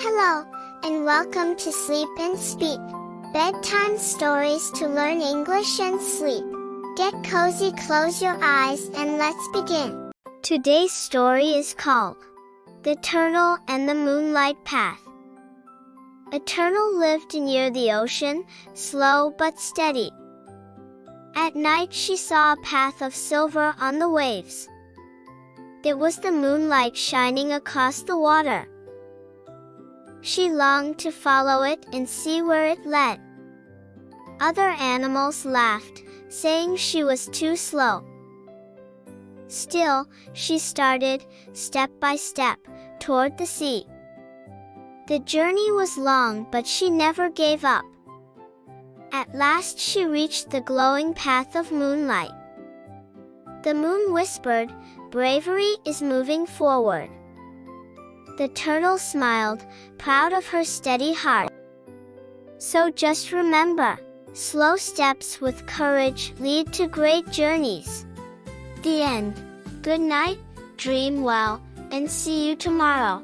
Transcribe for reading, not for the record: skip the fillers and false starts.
Hello, and welcome to Sleep and Speak, bedtime stories to learn English and sleep. Get cozy, close your eyes, and let's begin. Today's story is called The Turtle and the Moonlight Path. A turtle lived near the ocean, slow but steady. At night she saw a path of silver on the waves. It was the moonlight shining across the water. She longed to follow it and see where it led. Other animals laughed, saying she was too slow. Still, she started, step by step, toward the sea. The journey was long, but she never gave up. At last she reached the glowing path of moonlight. The moon whispered, "Bravery is moving forward." The turtle smiled, proud of her steady heart. So just remember, slow steps with courage lead to great journeys. The end. Good night, dream well, and see you tomorrow.